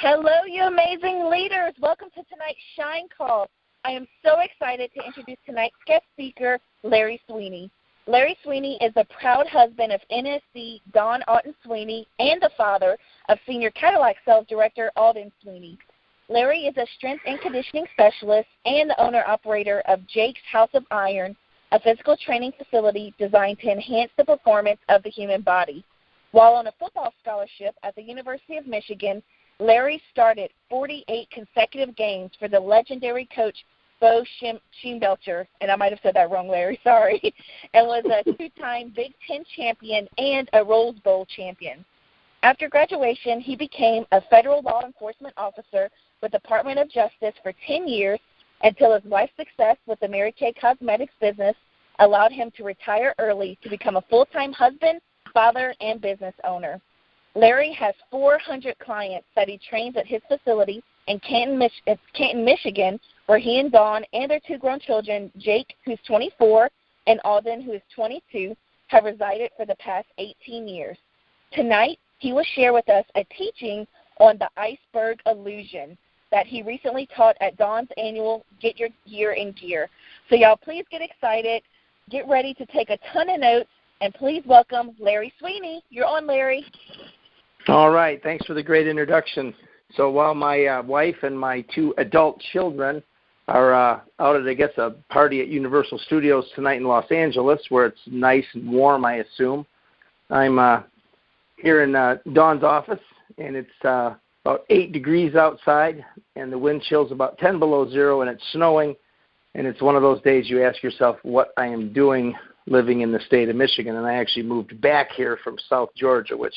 Hello, you amazing leaders. Welcome to tonight's Shine Call. I am so excited to introduce tonight's guest speaker, Larry Sweeney. Larry Sweeney is the proud husband of NSC Don Otten-Sweeney and the father of senior Cadillac sales director Otten-Sweeney. Larry is a strength and conditioning specialist and the owner-operator of Jake's House of Iron, a physical training facility designed to enhance the performance of the human body. While on a football scholarship at the University of Michigan, Larry started 48 consecutive games for the legendary coach Bo Schembelcher, and I might have said that wrong, Larry, sorry, and was a two-time Big Ten champion and a Rose Bowl champion. After graduation, he became a federal law enforcement officer with the Department of Justice for 10 years until his wife's success with the Mary Kay Cosmetics business allowed him to retire early to become a full-time husband, father, and business owner. Larry has 400 clients that he trains at his facility in Canton, Michigan, where he and Dawn and their two grown children, Jake, who's 24, and Alden, who is 22, have resided for the past 18 years. Tonight, he will share with us a teaching on the iceberg illusion that he recently taught at Dawn's annual Get Your Gear in Gear. So y'all, please get excited, get ready to take a ton of notes, and please welcome Larry Sweeney. You're on, Larry. All right. Thanks for the great introduction. So while my wife and my two adult children are out at, I guess, a party at Universal Studios tonight in Los Angeles, where it's nice and warm, I assume, I'm here in Dawn's office, and it's about 8 degrees outside, and the wind chill's about 10 below zero, and it's snowing, and it's one of those days you ask yourself what I am doing living in the state of Michigan, and I actually moved back here from South Georgia, which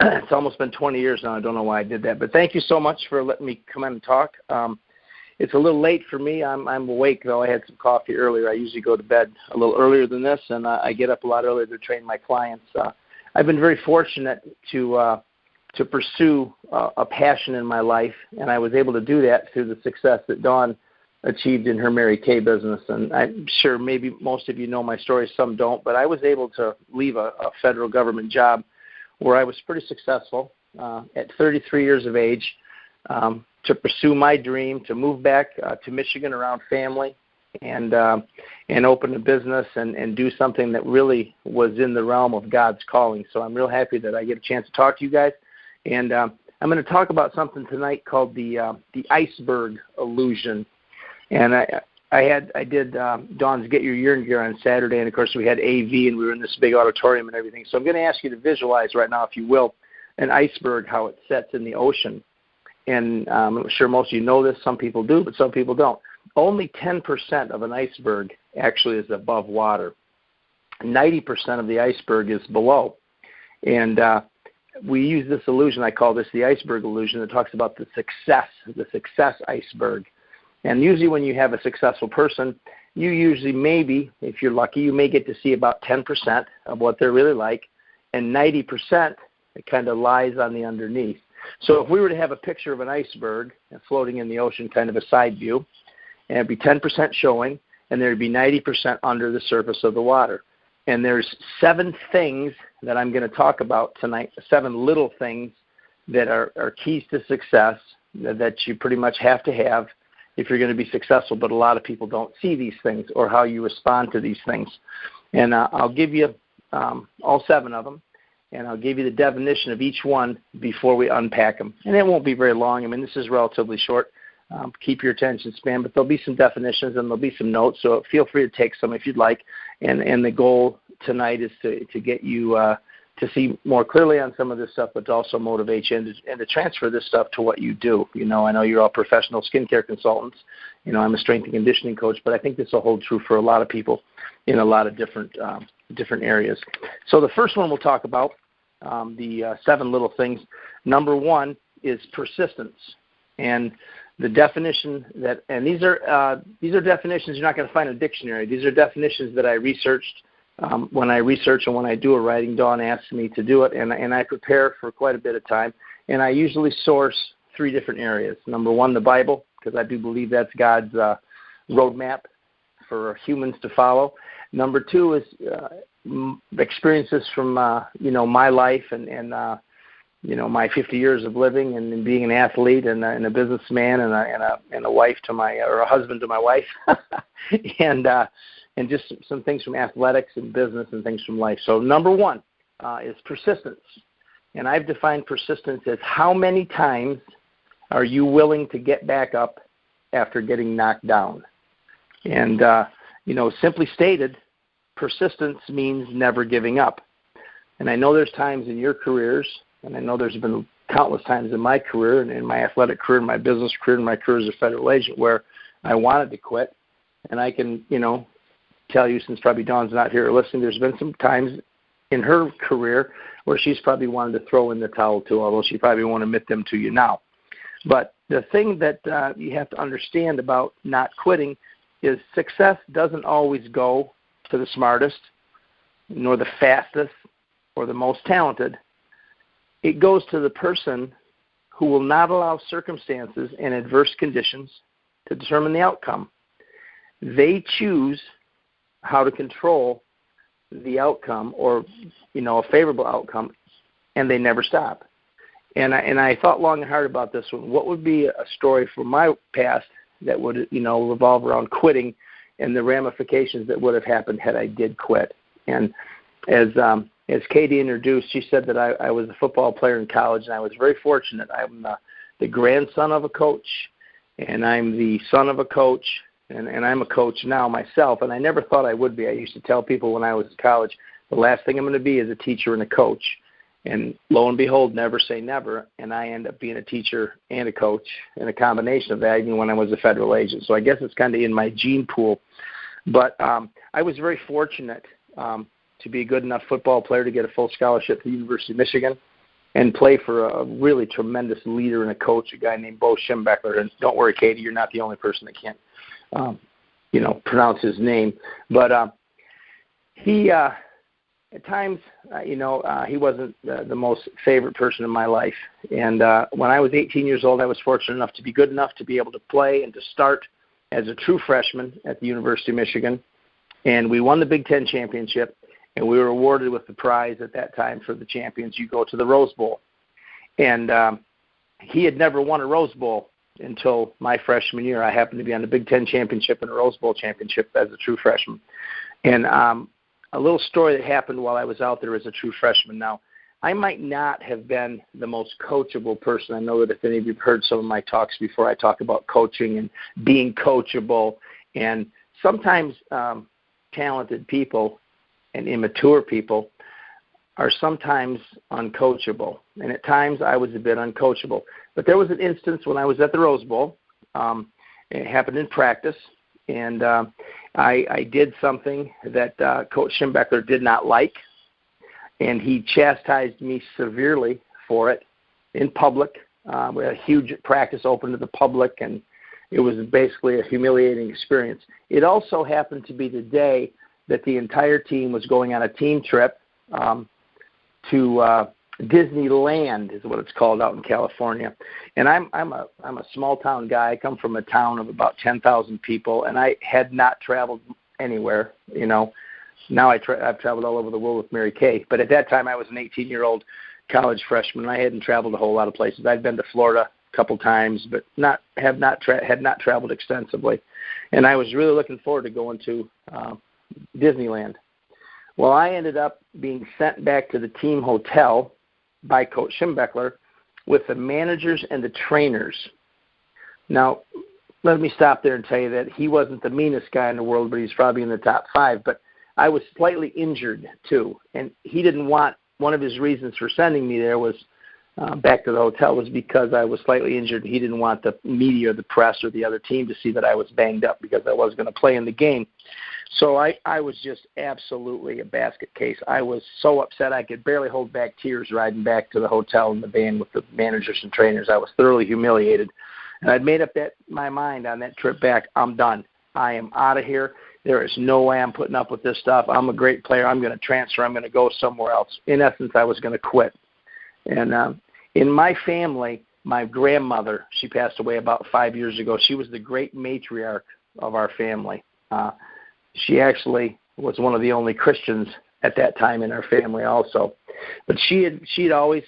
it's almost been 20 years now. I don't know why I did that. But thank you so much for letting me come in and talk. It's a little late for me. I'm awake, though. I had some coffee earlier. I usually go to bed a little earlier than this, and I get up a lot earlier to train my clients. I've been very fortunate to pursue a passion in my life, and I was able to do that through the success that Dawn achieved in her Mary Kay business. And I'm sure maybe most of you know my story, some don't, but I was able to leave a federal government job where I was pretty successful at 33 years of age to pursue my dream, to move back to Michigan around family and open a business and do something that really was in the realm of God's calling. So I'm real happy that I get a chance to talk to you guys. And I'm going to talk about something tonight called the iceberg illusion. And I did Dawn's Get Your Year in Gear on Saturday, and of course we had AV, and we were in this big auditorium and everything. So I'm going to ask you to visualize right now, if you will, an iceberg, how it sets in the ocean. And I'm sure most of you know this. Some people do, but some people don't. Only 10% of an iceberg actually is above water. 90% of the iceberg is below. And we use this illusion, I call this the iceberg illusion, that talks about the success iceberg. And usually when you have a successful person, you usually maybe, if you're lucky, you may get to see about 10% of what they're really like, and 90% it kind of lies on the underneath. So if we were to have a picture of an iceberg floating in the ocean, kind of a side view, and it'd be 10% showing, and there'd be 90% under the surface of the water. And there's 7 things that I'm going to talk about tonight, 7 little things that are keys to success that you pretty much have to have if you're going to be successful, but a lot of people don't see these things or how you respond to these things. And I'll give you all 7 of them, and I'll give you the definition of each one before we unpack them. And it won't be very long. I mean, this is relatively short. Keep your attention span, but there'll be some definitions and there'll be some notes, so feel free to take some if you'd like. And the goal tonight is to get you to see more clearly on some of this stuff, but to also motivate you and to transfer this stuff to what you do. You know, I know you're all professional skincare consultants. You know, I'm a strength and conditioning coach, but I think this will hold true for a lot of people in a lot of different areas. So the first one we'll talk about, the 7 little things. Number 1 is persistence. And the definition and these are definitions you're not going to find in a dictionary. These are definitions that I researched. When I research and when I do a writing, Dawn asks me to do it, and I prepare for quite a bit of time. And I usually source 3 different areas. Number 1, the Bible, because I do believe that's God's roadmap for humans to follow. Number 2 is experiences from my life and my 50 years of living and being an athlete and a businessman and a wife to or a husband to my wife, and just some things from athletics and business and things from life. So number one is persistence, and I've defined persistence as how many times are you willing to get back up after getting knocked down. And simply stated, persistence means never giving up. And I know there's times in your careers, and I know there's been countless times in my career and in my athletic career, in my business career, in my career as a federal agent where I wanted to quit. And I can, tell you, since probably Dawn's not here or listening, there's been some times in her career where she's probably wanted to throw in the towel too, although she probably won't admit them to you now. But the thing that you have to understand about not quitting is success doesn't always go to the smartest, nor the fastest, or the most talented. It goes to the person who will not allow circumstances and adverse conditions to determine the outcome. They choose how to control the outcome or, a favorable outcome, and they never stop. And I thought long and hard about this one. What would be a story from my past that would, revolve around quitting and the ramifications that would have happened had I did quit? And as Katie introduced, she said that I was a football player in college, and I was very fortunate. I'm the grandson of a coach, and I'm the son of a coach, and I'm a coach now myself, and I never thought I would be. I used to tell people when I was in college, the last thing I'm going to be is a teacher and a coach. And lo and behold, never say never, and I end up being a teacher and a coach, and a combination of that even when I was a federal agent. So I guess it's kind of in my gene pool. But I was very fortunate to be a good enough football player to get a full scholarship to the University of Michigan and play for a really tremendous leader and a coach, a guy named Bo Schembechler. And don't worry, Katie, you're not the only person that can't, pronounce his name. But he at times, he wasn't the most favorite person in my life. And when I was 18 years old, I was fortunate enough to be good enough to be able to play and to start as a true freshman at the University of Michigan. And we won the Big Ten championship, and we were awarded with the prize at that time for the champions. You go to the Rose Bowl. And he had never won a Rose Bowl until my freshman year. I happened to be on the Big Ten championship and a Rose Bowl championship as a true freshman. And a little story that happened while I was out there as a true freshman. Now, I might not have been the most coachable person. I know that if any of you have heard some of my talks before, I talk about coaching and being coachable. And sometimes talented people and immature people are sometimes uncoachable. And at times I was a bit uncoachable. But there was an instance when I was at the Rose Bowl. It happened in practice. And I did something that Coach Schembechler did not like, and he chastised me severely for it in public. We had a huge practice open to the public, and it was basically a humiliating experience. It also happened to be the day that the entire team was going on a team trip to Disneyland is what it's called out in California. And I'm a small town guy. I come from a town of about 10,000 people, and I had not traveled anywhere. Now I've traveled all over the world with Mary Kay. But at that time, I was an 18-year-old college freshman. I hadn't traveled a whole lot of places. I'd been to Florida a couple times, but had not traveled extensively. And I was really looking forward to going to Disneyland. Well, I ended up being sent back to the team hotel by Coach Schembechler with the managers and the trainers. Now, let me stop there and tell you that he wasn't the meanest guy in the world, but he's probably in the top 5. But I was slightly injured, too. And he didn't want, one of his reasons for sending me there was back to the hotel was because I was slightly injured. And he didn't want the media or the press or the other team to see that I was banged up because I was going to play in the game. So I was just absolutely a basket case. I was so upset I could barely hold back tears riding back to the hotel in the van with the managers and trainers. I was thoroughly humiliated. And I'd made up my mind on that trip back, I'm done. I am out of here. There is no way I'm putting up with this stuff. I'm a great player. I'm going to transfer. I'm going to go somewhere else. In essence, I was going to quit. And in my family, my grandmother, she passed away about 5 years ago. She was the great matriarch of our family. She actually was one of the only Christians at that time in our family also. But she'd always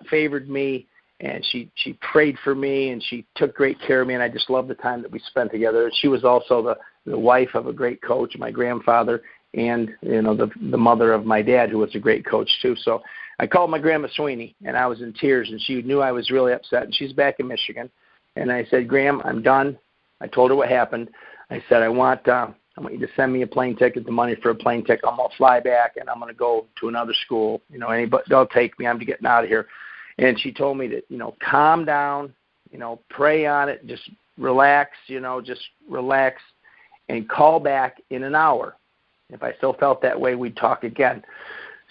favored me, and she prayed for me, and she took great care of me, and I just loved the time that we spent together. She was also the wife of a great coach, my grandfather, and the mother of my dad, who was a great coach too. So I called my Grandma Sweeney, and I was in tears, and she knew I was really upset. And she's back in Michigan, and I said, "Gram, I'm done." I told her what happened. I said, I want you to send me a plane ticket, the money for a plane ticket. I'm going to fly back, and I'm going to go to another school. Anybody, they'll take me. I'm getting out of here. And she told me to, calm down, pray on it, just relax, just relax, and call back in an hour. If I still felt that way, we'd talk again.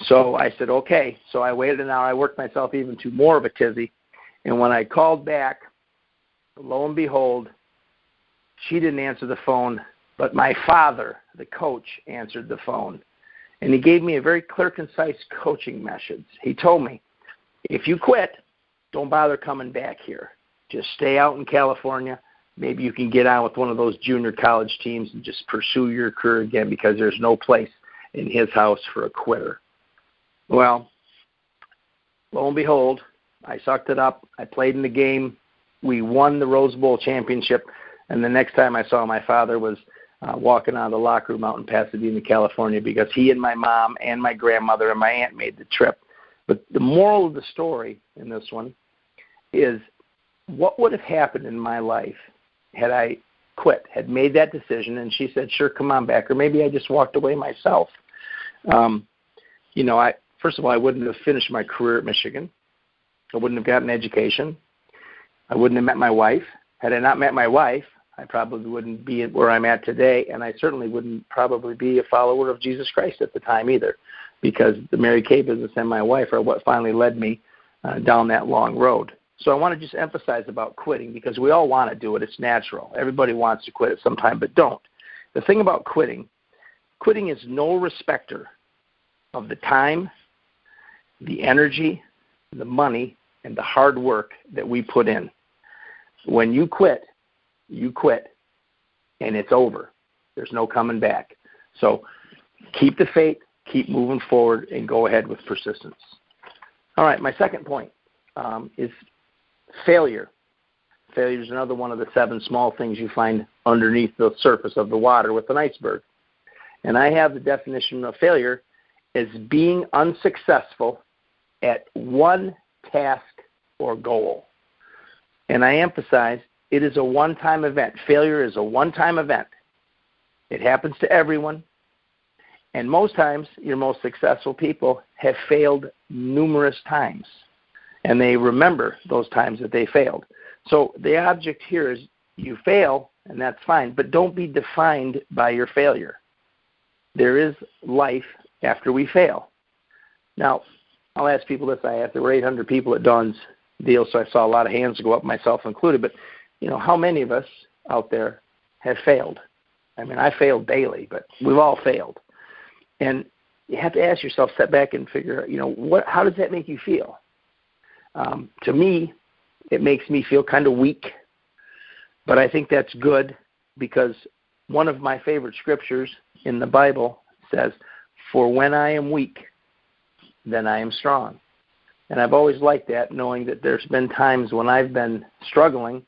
So I said, okay. So I waited an hour. I worked myself even to more of a tizzy. And when I called back, lo and behold, she didn't answer the phone, but my father, the coach, answered the phone. And he gave me a very clear, concise coaching message. He told me, if you quit, don't bother coming back here. Just stay out in California. Maybe you can get on with one of those junior college teams and just pursue your career again, because there's no place in his house for a quitter. Well, lo and behold, I sucked it up. I played in the game. We won the Rose Bowl championship. And the next time I saw my father was walking out of the locker room out in Pasadena, California, because he and my mom and my grandmother and my aunt made the trip. But the moral of the story in this one is, what would have happened in my life had I quit, had made that decision, and she said, sure, come on back, or maybe I just walked away myself. First of all, I wouldn't have finished my career at Michigan. I wouldn't have gotten an education. I wouldn't have met my wife. Had I not met my wife, I probably wouldn't be where I'm at today, and I certainly wouldn't probably be a follower of Jesus Christ at the time either, because the Mary Kay business and my wife are what finally led me down that long road. So I want to just emphasize about quitting, because we all want to do it. It's natural. Everybody wants to quit at some time, but don't. The thing about quitting is no respecter of the time, the energy, the money, and the hard work that we put in. When you quit, and it's over. There's no coming back. So keep the faith, keep moving forward, and go ahead with persistence. All right, my second point is failure. Failure is another one of the 7 small things you find underneath the surface of the water with an iceberg. And I have the definition of failure as being unsuccessful at one task or goal. And I emphasize, it is a one-time event. Failure is a one-time event. It happens to everyone. And most times, your most successful people have failed numerous times. And they remember those times that they failed. So the object here is, you fail, and that's fine, but don't be defined by your failure. There is life after we fail. Now, I'll ask people this. There were 800 people at Dawn's deal, so I saw a lot of hands go up, myself included. But, how many of us out there have failed? I mean, I fail daily, but we've all failed. And you have to ask yourself, step back and figure out, how does that make you feel? To me, it makes me feel kind of weak, but I think that's good, because one of my favorite scriptures in the Bible says, for when I am weak, then I am strong. And I've always liked that, knowing that there's been times when I've been struggling,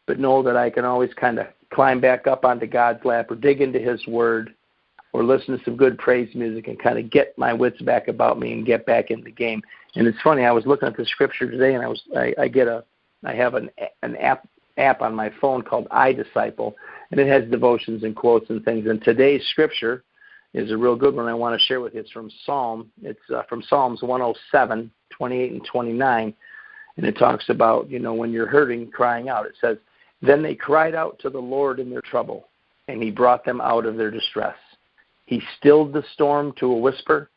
but know that I can always kind of climb back up onto God's lap, or dig into His Word, or listen to some good praise music and kind of get my wits back about me and get back in the game. And it's funny, I was looking at the scripture today, and I have an app on my phone called iDisciple, and it has devotions and quotes and things. And today's scripture is a real good one I want to share with you. It's from from Psalms 107, 28 and 29, and it talks about, when you're hurting, crying out. It says, then they cried out to the Lord in their trouble, and He brought them out of their distress. He stilled the storm to a whisper,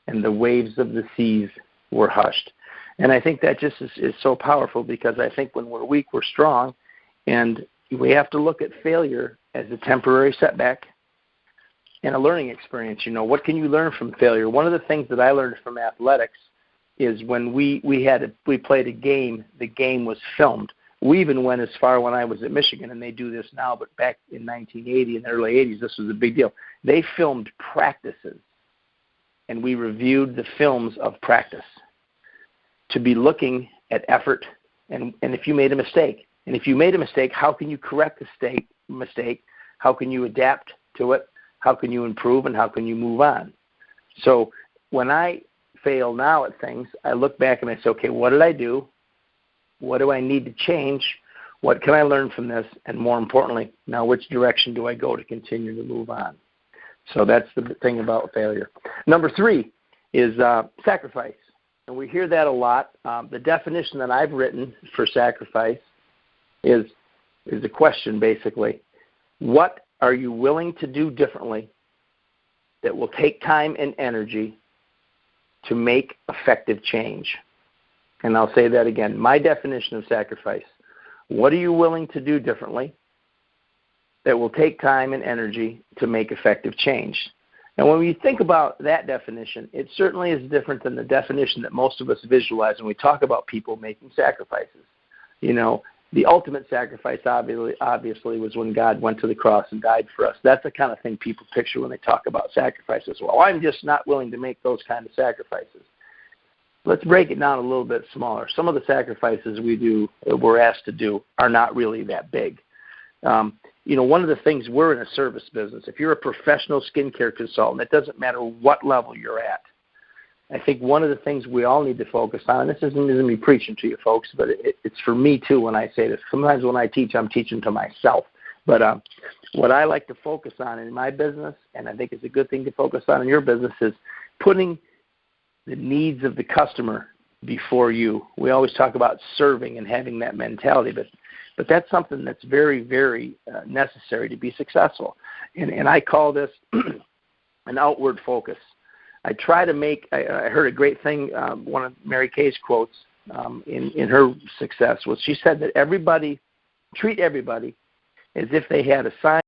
and the waves of the seas were hushed. And I think that just is so powerful, because I think when we're weak, we're strong, and we have to look at failure as a temporary setback and a learning experience. What can you learn from failure? One of the things that I learned from athletics is when we played a game, the game was filmed. We even went as far when I was at Michigan, and they do this now, but back in 1980, in the early 80s, this was a big deal. They filmed practices and we reviewed the films of practice to be looking at effort and if you made a mistake. And if you made a mistake, how can you correct the mistake? How can you adapt to it? How can you improve, and how can you move on? So when I fail now at things, I look back and I say, okay, what did I do? What do I need to change? What can I learn from this? And more importantly, now which direction do I go to continue to move on? So that's the thing about failure. Number 3 is sacrifice. And we hear that a lot. The definition that I've written for sacrifice is a question, basically. What are you willing to do differently that will take time and energy to make effective change? And I'll say that again. My definition of sacrifice. What are you willing to do differently that will take time and energy to make effective change? And when we think about that definition, it certainly is different than the definition that most of us visualize when we talk about people making sacrifices. You know, the ultimate sacrifice obviously was when God went to the cross and died for us. That's the kind of thing people picture when they talk about sacrifices. Well, I'm just not willing to make those kind of sacrifices. Let's break it down a little bit smaller. Some of the sacrifices we're asked to do are not really that big. You know, one of the things, we're in a service business. If you're a professional skincare consultant, it doesn't matter what level you're at. I think one of the things we all need to focus on, and this isn't me preaching to you folks, but it's for me too when I say this. Sometimes when I teach, I'm teaching to myself. But what I like to focus on in my business, and I think it's a good thing to focus on in your business, is putting the needs of the customer before you. We always talk about serving and having that mentality, but that's something that's very, very necessary to be successful. And I call this an outward focus. I try to make, I heard a great thing, one of Mary Kay's quotes in her success was, she said that treat everybody as if they had a sign